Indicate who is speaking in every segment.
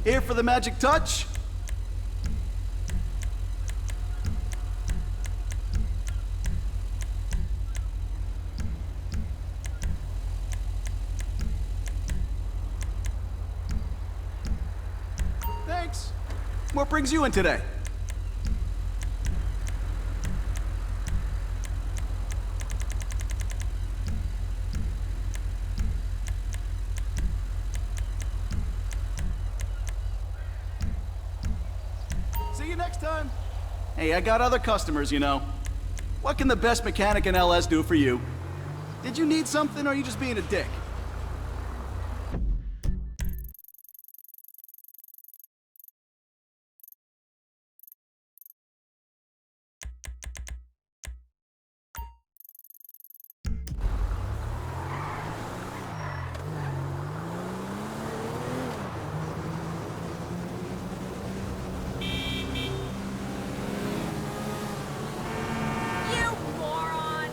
Speaker 1: Here for the magic touch? Thanks. What brings you in today? See you next time. Hey, I got other customers, you know. What can the best mechanic in LS do for you? Did you need something, or are you just being a dick?
Speaker 2: You moron!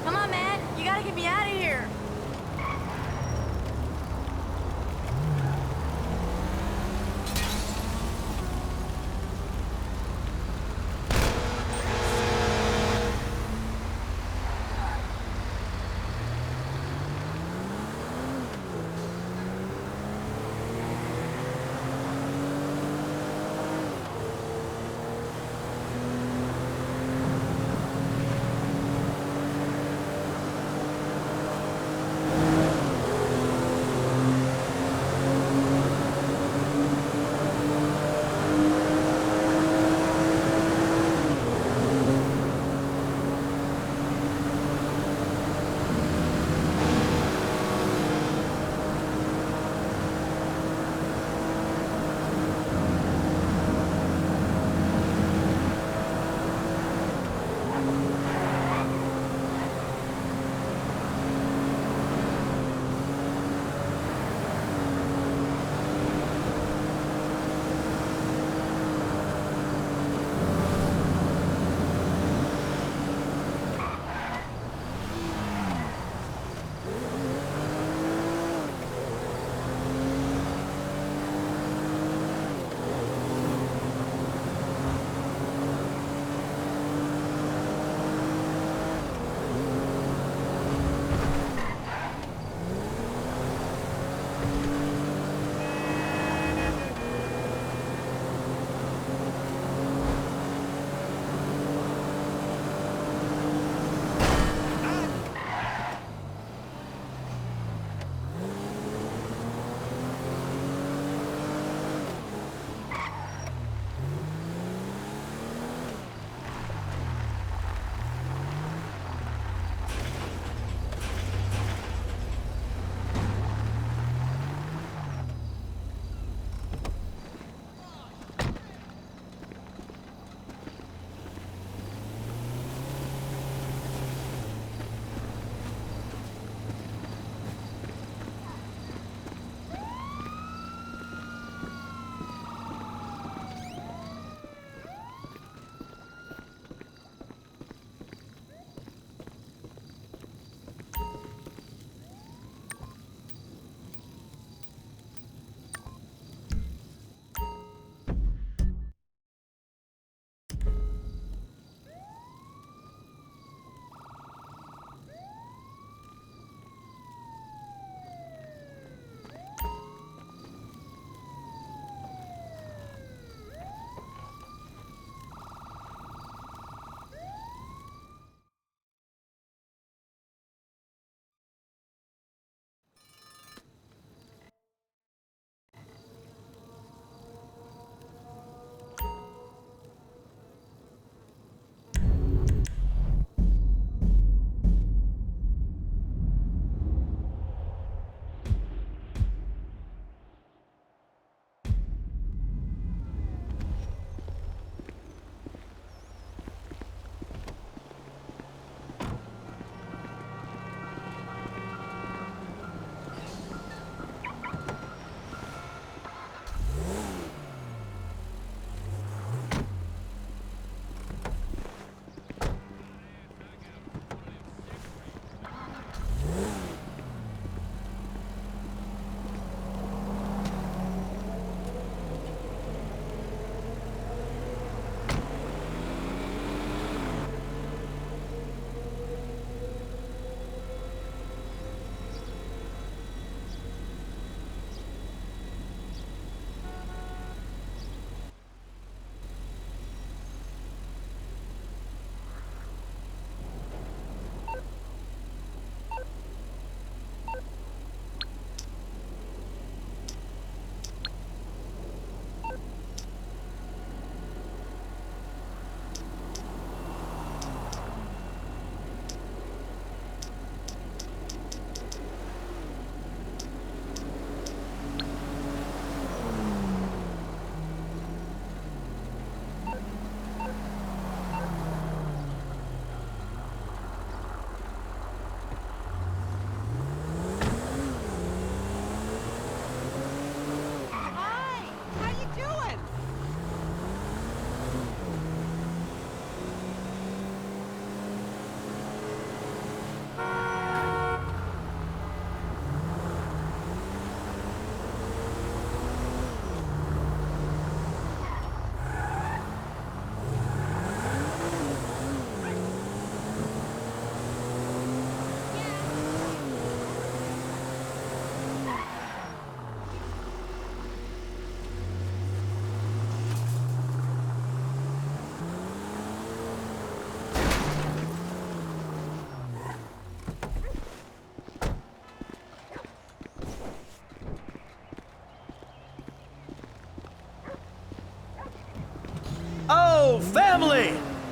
Speaker 2: Come on, man. You gotta get me out of here.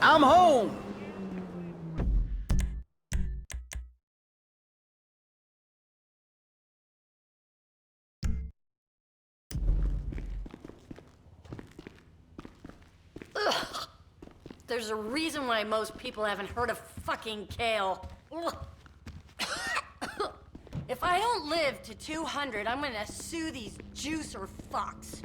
Speaker 1: I'm home!
Speaker 3: Ugh. There's a reason why most people haven't heard of fucking kale. Ugh. If I don't live to 200, I'm gonna sue these juicer fucks.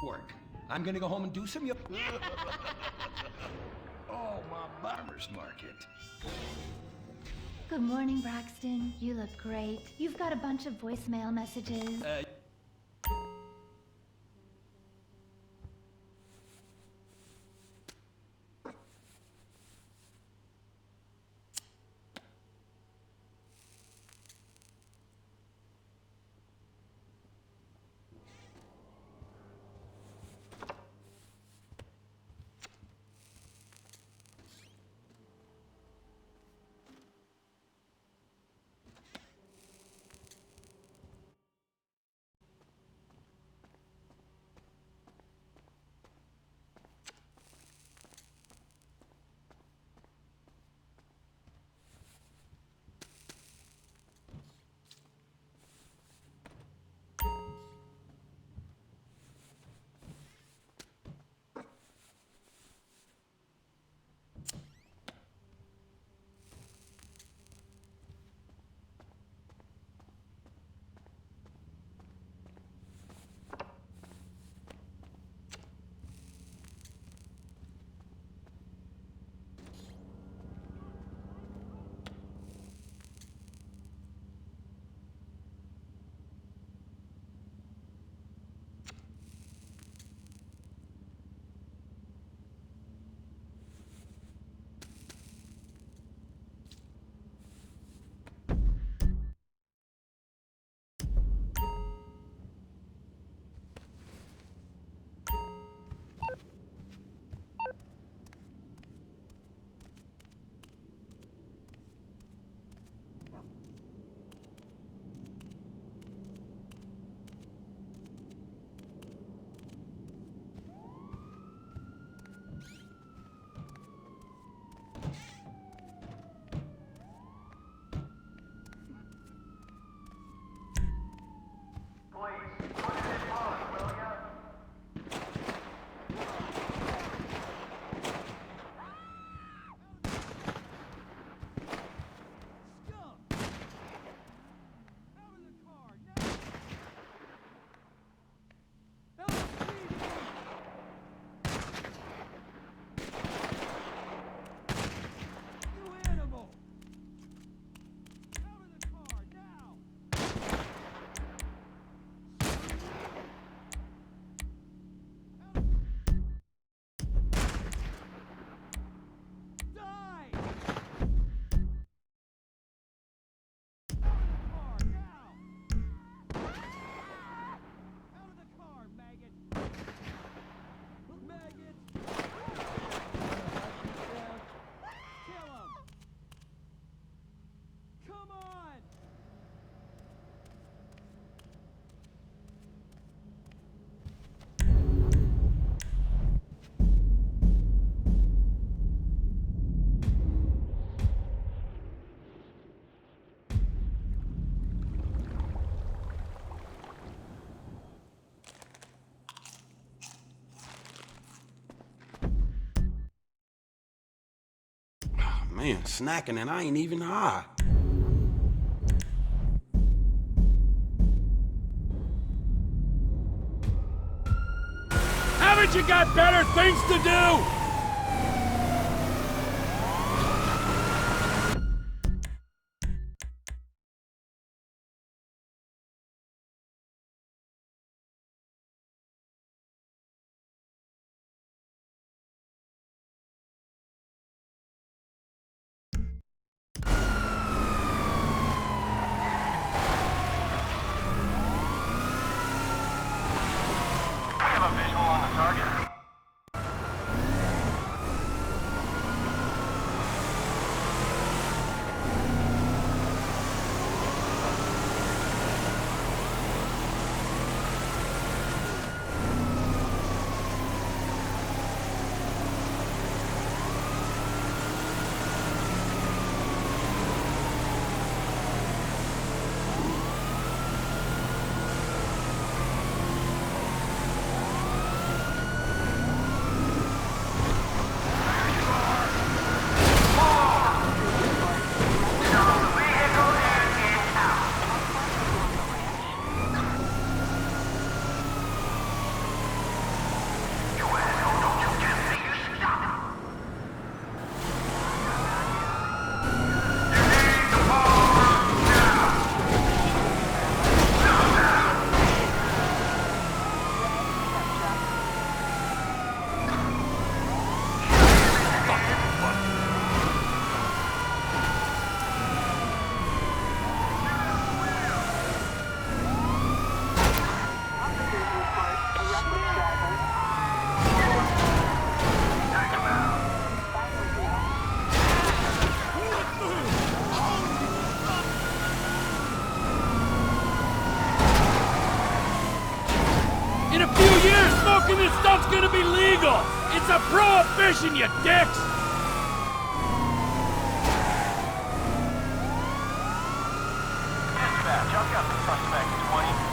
Speaker 4: Work. I'm gonna go home and do some Oh, my farmer's market.
Speaker 5: Good morning, Braxton. You look great. You've got a bunch of voicemail messages.
Speaker 6: Man, snacking and I ain't even high.
Speaker 7: Haven't you got better things to do? Smoking this stuff's gonna be legal! It's a prohibition, you dicks! Dispatch, I've got the suspect 20.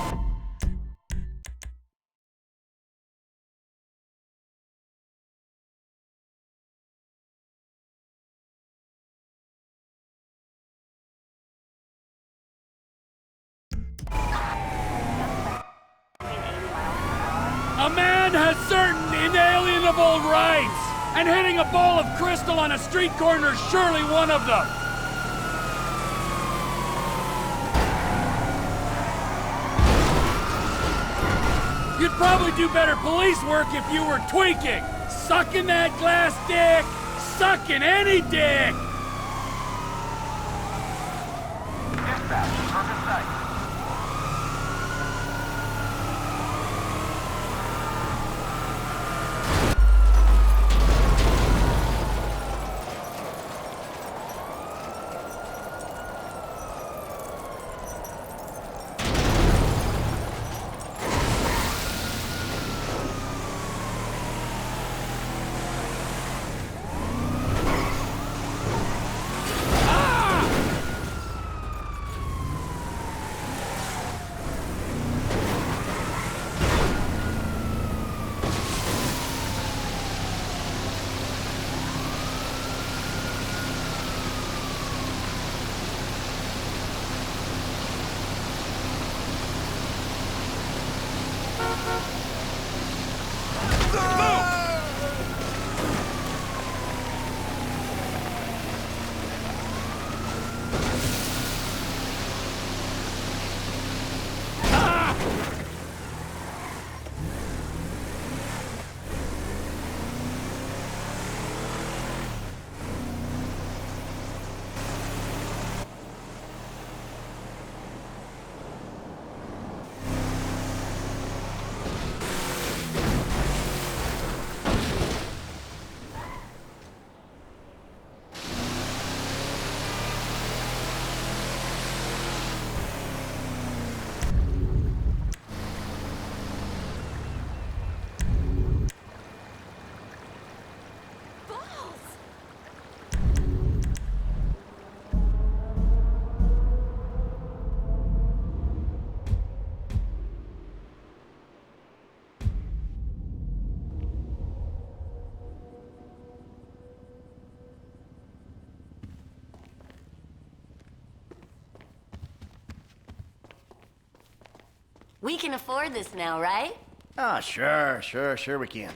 Speaker 7: A man has certain inalienable rights, and hitting a ball of crystal on a street corner is surely one of them. You'd probably do better police work if you were tweaking. Sucking that glass dick, sucking any dick. Dispatch, perfect sight.
Speaker 3: We can afford this now, right?
Speaker 1: Ah, sure we can.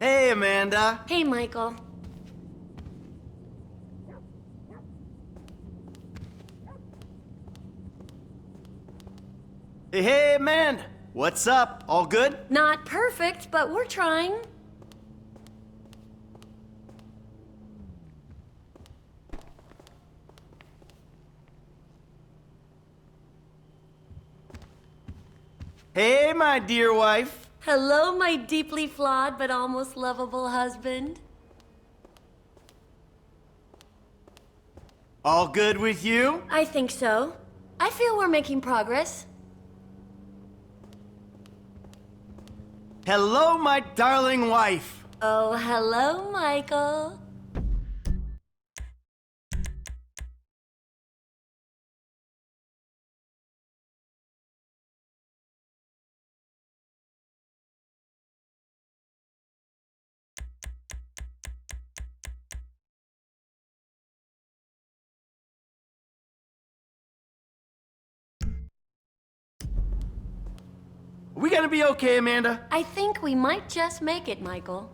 Speaker 1: Hey, Amanda.
Speaker 3: Hey, Michael.
Speaker 1: Hey, Amanda. What's up? All good?
Speaker 3: Not perfect, but we're trying.
Speaker 1: Hey, my dear wife.
Speaker 3: Hello, my deeply flawed but almost lovable husband.
Speaker 1: All good with you?
Speaker 3: I think so. I feel we're making progress.
Speaker 1: Hello, my darling wife.
Speaker 3: Oh, hello, Michael.
Speaker 1: Are we gonna be okay, Amanda?
Speaker 3: I think we might just make it, Michael.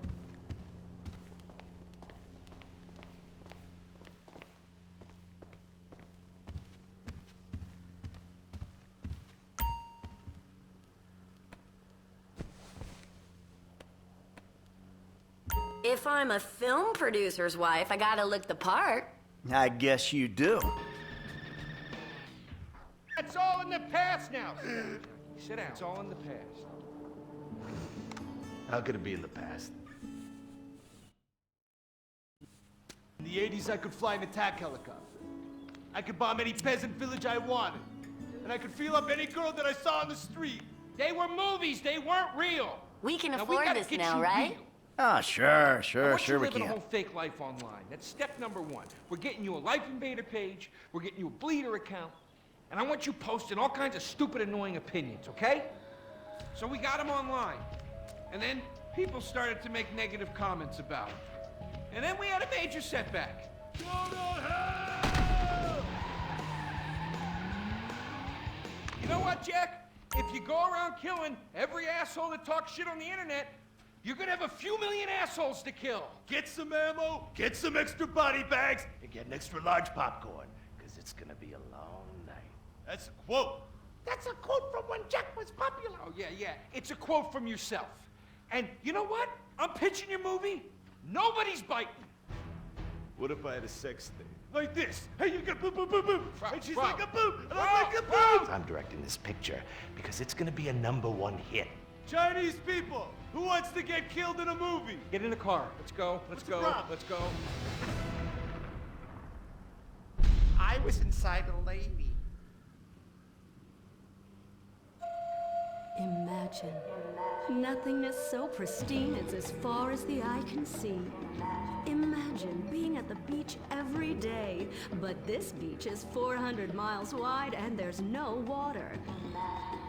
Speaker 3: If I'm a film producer's wife, I gotta look the part.
Speaker 1: I guess you do.
Speaker 4: That's all in the past now. Sit down. It's all in the past.
Speaker 8: How could it be in the past?
Speaker 9: In the 80s, I could fly an attack helicopter. I could bomb any peasant village I wanted. And I could feel up any girl that I saw on the street.
Speaker 4: They were movies. They weren't real.
Speaker 3: We can
Speaker 4: Now, we
Speaker 3: afford
Speaker 4: gotta
Speaker 3: this
Speaker 4: get
Speaker 3: now,
Speaker 4: you
Speaker 3: right?
Speaker 4: real.
Speaker 1: Ah, sure
Speaker 4: I want you
Speaker 1: we
Speaker 4: living a
Speaker 1: can.
Speaker 4: whole fake life online. That's step number one. We're getting you a Life Invader page. We're getting you a Bleeder account. And I want you posting all kinds of stupid, annoying opinions, okay? So we got them online. And then people started to make negative comments about it. And then we had a major setback.
Speaker 9: Go to hell!
Speaker 4: You know what, Jack? If you go around killing every asshole that talks shit on the internet, you're gonna have a few million assholes to kill.
Speaker 9: Get some ammo, get some extra body bags, and get an extra large popcorn, because it's gonna be a long night. That's a quote.
Speaker 4: That's a quote from when Jack was popular. Oh, yeah. It's a quote from yourself. And you know what? I'm pitching your movie. Nobody's biting.
Speaker 9: What if I had a sex thing? Like this. Hey, you got boop, boop, boop, boop. And she's
Speaker 4: Bro.
Speaker 9: like a boop, and
Speaker 4: Bro.
Speaker 9: I'm like a boop.
Speaker 8: I'm directing this picture because it's gonna be a #1 hit.
Speaker 9: Chinese people, who wants to get killed in a movie?
Speaker 4: Get in the car. Let's go.
Speaker 9: What's the problem?
Speaker 4: Let's go.
Speaker 10: I was inside a lady.
Speaker 11: Imagine. Nothingness so pristine it's as far as the eye can see. Imagine being at the beach every day, but this beach is 400 miles wide and there's no water.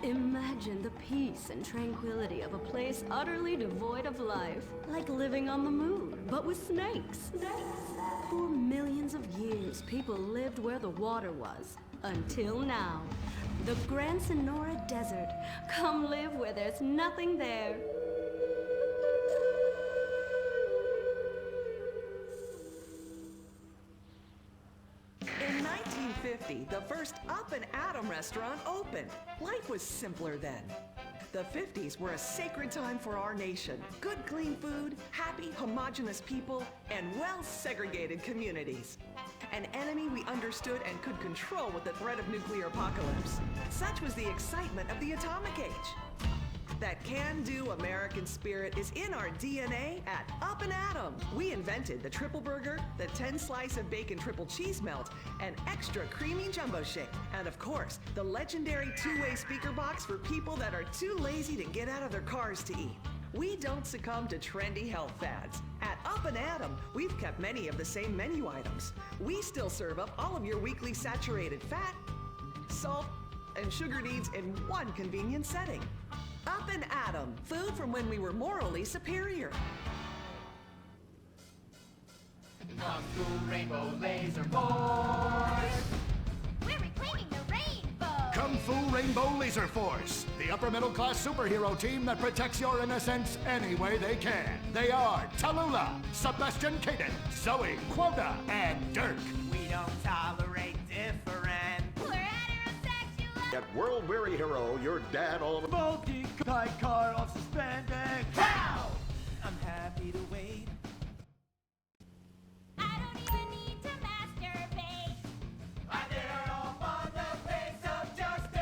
Speaker 11: Imagine the peace and tranquility of a place utterly devoid of life, like living on the moon, but with snakes. For millions of years, people lived where the water was, until now. The Gran Sonora Desert. Come live where there's nothing there.
Speaker 12: In 1950, the first Up and Atom restaurant opened. Life was simpler then. The 50s were a sacred time for our nation. Good, clean food, happy, homogenous people, and well-segregated communities. An enemy we understood and could control with the threat of nuclear apocalypse. Such was the excitement of the atomic age. That can-do American spirit is in our DNA at Up and Atom. We invented the triple burger, the 10-slice of bacon triple cheese melt, and extra creamy jumbo shake. And of course, the legendary two-way speaker box for people that are too lazy to get out of their cars to eat. We don't succumb to trendy health fads. At Up and Atom, we've kept many of the same menu items. We still serve up all of your weekly saturated fat, salt, and sugar needs in one convenient setting. Up and Atom, food from when we were morally superior.
Speaker 10: Kung Fu Rainbow Laser Force!
Speaker 5: We're reclaiming the rainbow!
Speaker 13: Kung Fu Rainbow Laser Force, the upper middle class superhero team that protects your innocence any way they can. They are Tallulah, Sebastian Caden, Zoe, Quota, and Dirk.
Speaker 10: We don't tolerate different.
Speaker 5: We're heterosexual!
Speaker 13: At World Weary Hero, your dad all
Speaker 9: Bulky tight car off suspended.
Speaker 10: Pow! I'm happy to wait.
Speaker 5: I don't even need to masturbate.
Speaker 10: I dare off on the face of justice.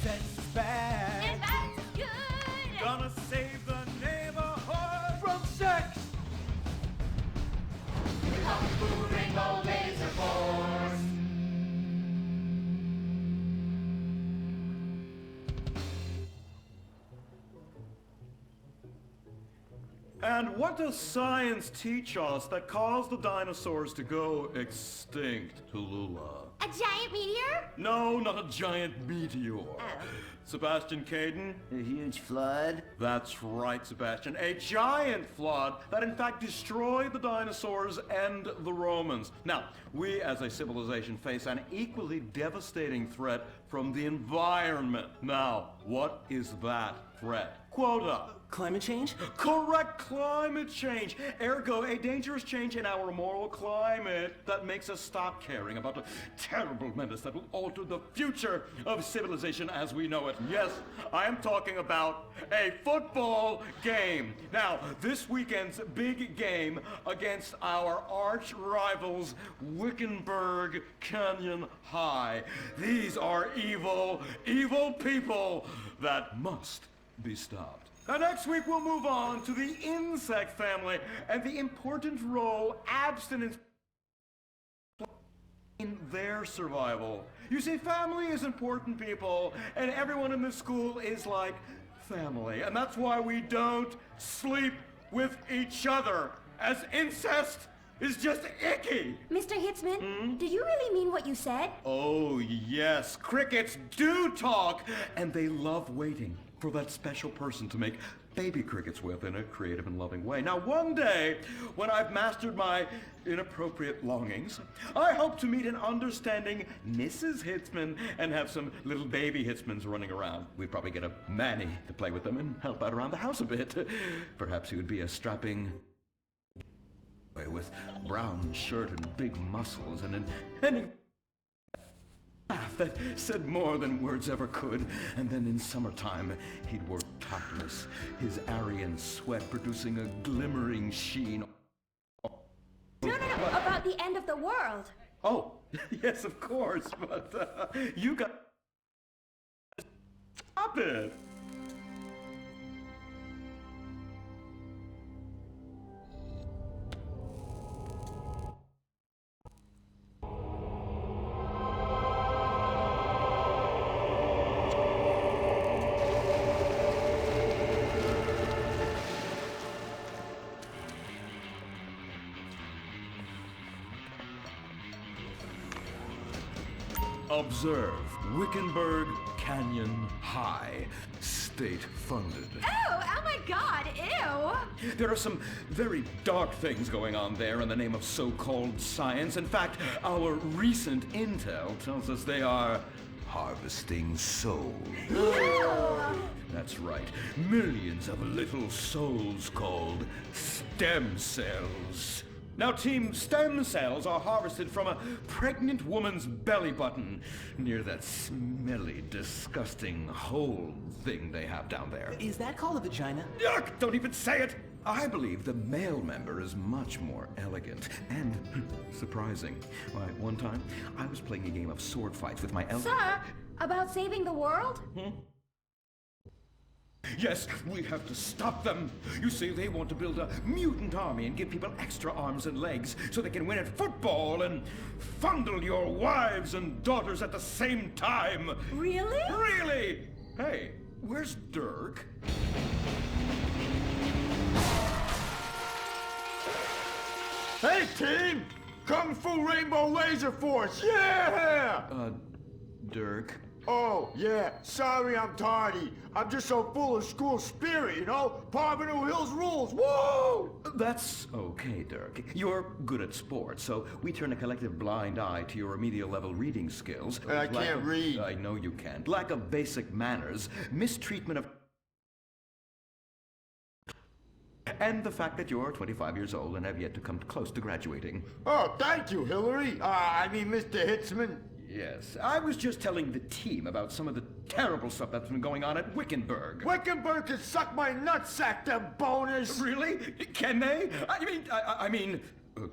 Speaker 10: Sex is bad.
Speaker 5: And that's good!
Speaker 9: Gonna save the neighborhood from sex.
Speaker 10: Kung Fu Rainbow Laser Force.
Speaker 14: And what does science teach us that caused the dinosaurs to go extinct, Tallulah?
Speaker 5: A giant meteor?
Speaker 14: No, not a giant meteor. Sebastian Caden?
Speaker 10: A huge flood?
Speaker 14: That's right, Sebastian. A giant flood that in fact destroyed the dinosaurs and the Romans. Now, we as a civilization face an equally devastating threat from the environment. Now, what is that threat? Quota.
Speaker 10: Climate change?
Speaker 14: Correct, climate change. Ergo, a dangerous change in our moral climate that makes us stop caring about the terrible menace that will alter the future of civilization as we know it. Yes, I am talking about a football game. Now, this weekend's big game against our arch rivals, Wickenburg Canyon High. These are evil, evil people that must be stopped. Now, next week we'll move on to the insect family and the important role abstinence in their survival. You see, family is important, people, and everyone in this school is like family. And that's why we don't sleep with each other, as incest is just icky.
Speaker 11: Mr. Hitzman, do you really mean what you said?
Speaker 14: Oh, yes. Crickets do talk, and they love waiting for that special person to make baby crickets with in a creative and loving way. Now, one day, when I've mastered my inappropriate longings, I hope to meet an understanding Mrs. Hitzman and have some little baby Hitzmans running around. We'd probably get a Manny to play with them and help out around the house a bit. Perhaps he would be a strapping boy with brown shirt and big muscles and an laugh that said more than words ever could. And then in summertime, he'd work topless, his Aryan sweat producing a glimmering sheen.
Speaker 11: No, about the end of the world.
Speaker 14: Oh, yes, of course, but you got to stop it. Observe, Wickenburg Canyon High, state-funded.
Speaker 2: Oh my God, ew!
Speaker 14: There are some very dark things going on there in the name of so-called science. In fact, our recent intel tells us they are harvesting souls. That's right, millions of little souls called stem cells. Now, Team Stem Cells are harvested from a pregnant woman's belly button near that smelly, disgusting hole thing they have down there.
Speaker 10: Is that called a vagina?
Speaker 14: Yuck! Don't even say it! I believe the male member is much more elegant and surprising. Why, one time, I was playing a game of sword fights with my
Speaker 11: Sir, about saving the world?
Speaker 14: Yes, we have to stop them. You see, they want to build a mutant army and give people extra arms and legs so they can win at football and fondle your wives and daughters at the same time.
Speaker 11: Really?
Speaker 14: Really? Hey, where's Dirk?
Speaker 9: Hey, team! Kung Fu Rainbow Laser Force, yeah!
Speaker 14: Dirk?
Speaker 9: Oh, yeah, sorry I'm tardy. I'm just so full of school spirit, you know? Parvenu Hills rules, woo!
Speaker 14: That's okay, Dirk. You're good at sports, so we turn a collective blind eye to your remedial level reading skills.
Speaker 9: I can't read.
Speaker 14: I know you can't. Lack of basic manners, mistreatment of... and the fact that you're 25 years old and have yet to come close to graduating.
Speaker 9: Oh, thank you, Hillary. Mr. Hitzman.
Speaker 14: Yes, I was just telling the team about some of the terrible stuff that's been going on at Wickenburg.
Speaker 9: Wickenburg can suck my nutsack, them boners!
Speaker 14: Really? Can they? I mean,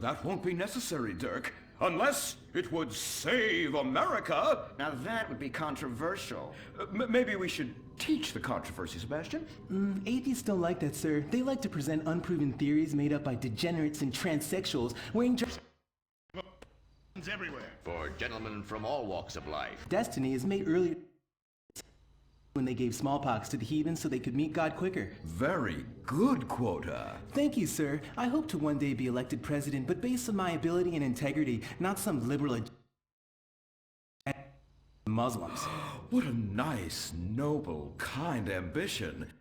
Speaker 14: that won't be necessary, Dirk. Unless it would save America.
Speaker 15: Now that would be controversial.
Speaker 14: Maybe we should teach the controversy, Sebastian.
Speaker 16: Atheists don't like that, sir. They like to present unproven theories made up by degenerates and transsexuals wearing
Speaker 13: everywhere.
Speaker 17: For gentlemen from all walks of life.
Speaker 16: Destiny is made earlier when they gave smallpox to the heathens so they could meet God quicker.
Speaker 14: Very good, Quota.
Speaker 16: Thank you, sir. I hope to one day be elected president, but based on my ability and integrity, not some liberal Muslims.
Speaker 14: What a nice, noble, kind ambition.